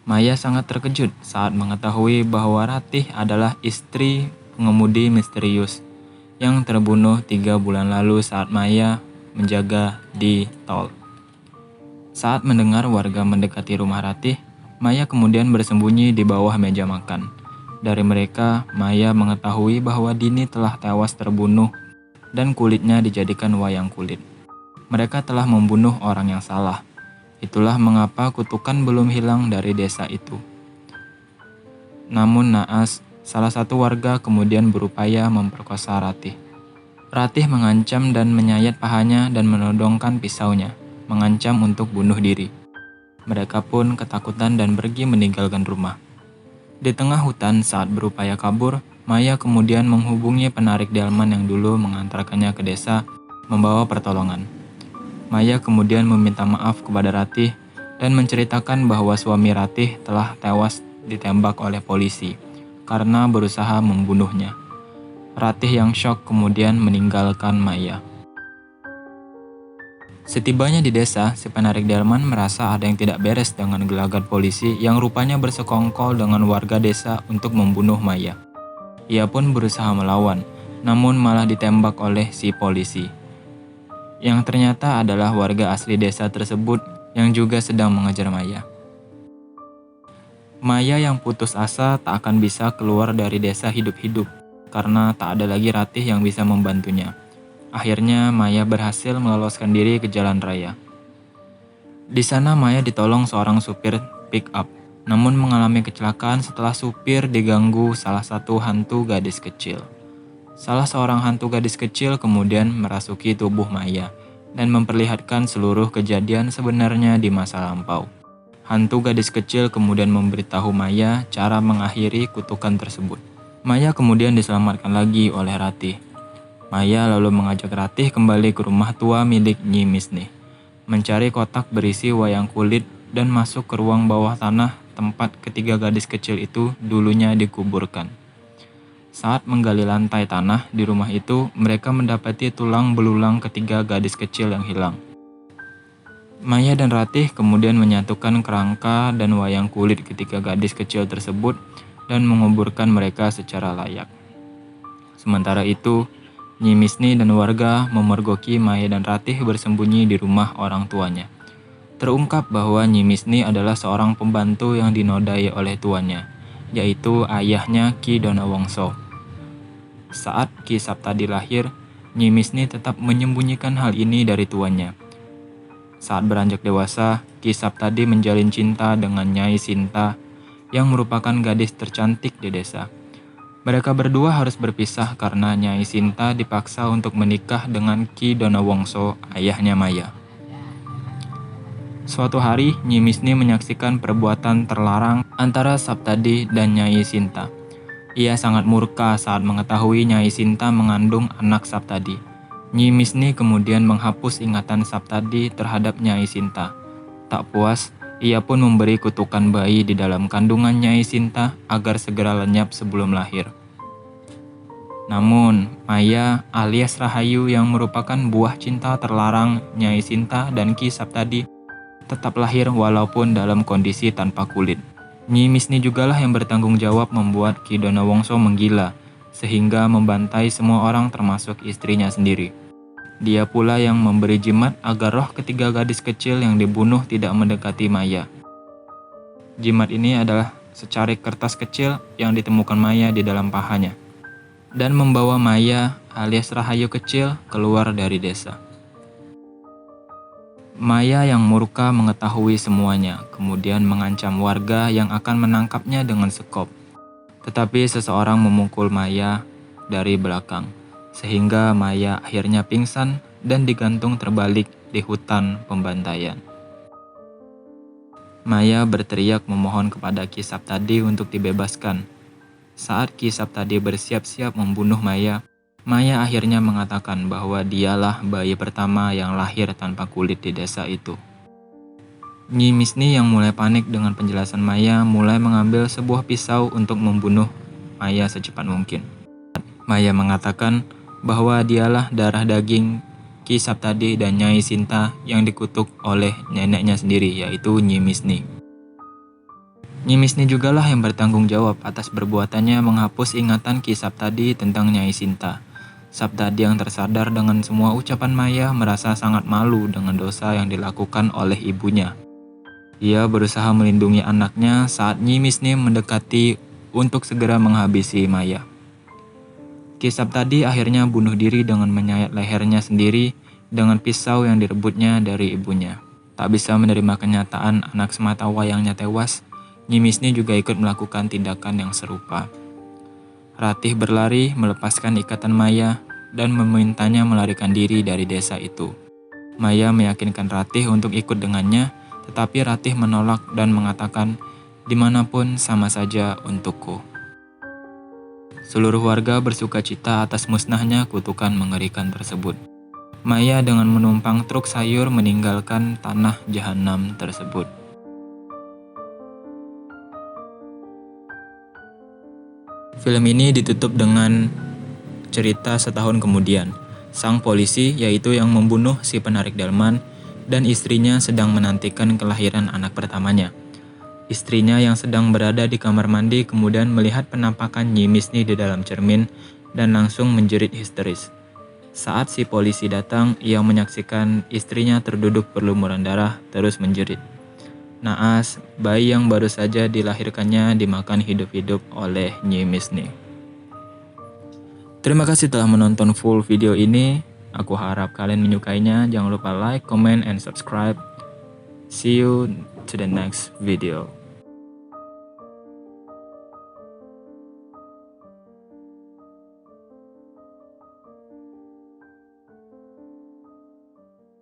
Maya sangat terkejut saat mengetahui bahwa Ratih adalah istri pengemudi misterius yang terbunuh 3 bulan lalu saat Maya menjaga di tol. Saat mendengar warga mendekati rumah Ratih, Maya kemudian bersembunyi di bawah meja makan. Dari mereka, Maya mengetahui bahwa Dini telah tewas terbunuh dan kulitnya dijadikan wayang kulit. Mereka telah membunuh orang yang salah. Itulah mengapa kutukan belum hilang dari desa itu. Namun naas, salah satu warga kemudian berupaya memperkosa Ratih. Ratih mengancam dan menyayat pahanya dan menodongkan pisaunya, mengancam untuk bunuh diri. Mereka pun ketakutan dan pergi meninggalkan rumah. Di tengah hutan saat berupaya kabur, Maya kemudian menghubungi penarik delman yang dulu mengantarkannya ke desa membawa pertolongan. Maya kemudian meminta maaf kepada Ratih dan menceritakan bahwa suami Ratih telah tewas ditembak oleh polisi karena berusaha membunuhnya. Ratih yang syok kemudian meninggalkan Maya. Setibanya di desa, si penarik delman merasa ada yang tidak beres dengan gelagat polisi yang rupanya bersekongkol dengan warga desa untuk membunuh Maya. Ia pun berusaha melawan, namun malah ditembak oleh si polisi, yang ternyata adalah warga asli desa tersebut yang juga sedang mengejar Maya. Maya yang putus asa tak akan bisa keluar dari desa hidup-hidup karena tak ada lagi Ratih yang bisa membantunya. Akhirnya Maya berhasil meloloskan diri ke jalan raya. Di sana Maya ditolong seorang supir pick up, namun mengalami kecelakaan setelah supir diganggu salah satu hantu gadis kecil. Salah seorang hantu gadis kecil kemudian merasuki tubuh Maya dan memperlihatkan seluruh kejadian sebenarnya di masa lampau. Hantu gadis kecil kemudian memberitahu Maya cara mengakhiri kutukan tersebut. Maya kemudian diselamatkan lagi oleh Ratih. Maya lalu mengajak Ratih kembali ke rumah tua milik Nyi Misni, mencari kotak berisi wayang kulit dan masuk ke ruang bawah tanah tempat ketiga gadis kecil itu dulunya dikuburkan. Saat menggali lantai tanah di rumah itu, mereka mendapati tulang belulang ketiga gadis kecil yang hilang. Maya dan Ratih kemudian menyatukan kerangka dan wayang kulit ketiga gadis kecil tersebut dan menguburkan mereka secara layak. Sementara itu, Nyi Misni dan warga memergoki Maya dan Ratih bersembunyi di rumah orang tuanya. Terungkap bahwa Nyi Misni adalah seorang pembantu yang dinodai oleh tuannya, yaitu ayahnya Ki Donawongso. Saat Ki Saptadi lahir, Nyi Misni tetap menyembunyikan hal ini dari tuannya. Saat beranjak dewasa, Ki Saptadi menjalin cinta dengan Nyai Sinta yang merupakan gadis tercantik di desa. Mereka berdua harus berpisah karena Nyai Sinta dipaksa untuk menikah dengan Ki Donawongso, ayahnya Maya. Suatu hari, Nyi Misni menyaksikan perbuatan terlarang antara Saptadi dan Nyai Sinta. Ia sangat murka saat mengetahui Nyai Sinta mengandung anak Saptadi. Nyi Misni kemudian menghapus ingatan Saptadi terhadap Nyai Sinta. Tak puas, ia pun memberi kutukan bayi di dalam kandungan Nyai Sinta agar segera lenyap sebelum lahir. Namun, Maya alias Rahayu yang merupakan buah cinta terlarang Nyai Sinta dan Ki Saptadi tetap lahir walaupun dalam kondisi tanpa kulit. Nyi Misni jugalah yang bertanggung jawab membuat Ki Donawongso menggila, sehingga membantai semua orang termasuk istrinya sendiri. Dia pula yang memberi jimat agar roh ketiga gadis kecil yang dibunuh tidak mendekati Maya. Jimat ini adalah secarik kertas kecil yang ditemukan Maya di dalam pahanya, dan membawa Maya alias Rahayu kecil keluar dari desa. Maya yang murka mengetahui semuanya, kemudian mengancam warga yang akan menangkapnya dengan sekop. Tetapi seseorang memukul Maya dari belakang, sehingga Maya akhirnya pingsan dan digantung terbalik di hutan pembantaian. Maya berteriak memohon kepada Ki Saptadi untuk dibebaskan. Saat Ki Saptadi bersiap-siap membunuh Maya, Maya akhirnya mengatakan bahwa dialah bayi pertama yang lahir tanpa kulit di desa itu. Nyi Misni yang mulai panik dengan penjelasan Maya mulai mengambil sebuah pisau untuk membunuh Maya secepat mungkin. Maya mengatakan bahwa dialah darah daging Ki Saptadi dan Nyai Sinta yang dikutuk oleh neneknya sendiri, yaitu Nyi Misni. Nyimisni jugalah yang bertanggung jawab atas perbuatannya menghapus ingatan Ki Saptadi tentang Nyai Sinta. Saptadi yang tersadar dengan semua ucapan Maya merasa sangat malu dengan dosa yang dilakukan oleh ibunya. Ia berusaha melindungi anaknya saat Nyimisni mendekati untuk segera menghabisi Maya. Ki Saptadi akhirnya bunuh diri dengan menyayat lehernya sendiri dengan pisau yang direbutnya dari ibunya. Tak bisa menerima kenyataan anak sematawayangnya tewas, Nyimisni juga ikut melakukan tindakan yang serupa. Ratih berlari melepaskan ikatan Maya dan memintanya melarikan diri dari desa itu. Maya meyakinkan Ratih untuk ikut dengannya, tetapi Ratih menolak dan mengatakan, "Dimanapun sama saja untukku." Seluruh warga bersukacita atas musnahnya kutukan mengerikan tersebut. Maya dengan menumpang truk sayur meninggalkan tanah jahanam tersebut. Film ini ditutup dengan cerita setahun kemudian. Sang polisi, yaitu yang membunuh si penarik delman, dan istrinya sedang menantikan kelahiran anak pertamanya. Istrinya yang sedang berada di kamar mandi kemudian melihat penampakan Nyimisni di dalam cermin dan langsung menjerit histeris. Saat si polisi datang, ia menyaksikan istrinya terduduk berlumuran darah terus menjerit. Naas, bayi yang baru saja dilahirkannya dimakan hidup-hidup oleh Nyimisni. Terima kasih telah menonton full video ini. Aku harap kalian menyukainya. Jangan lupa like, comment, and subscribe. See you to the next video.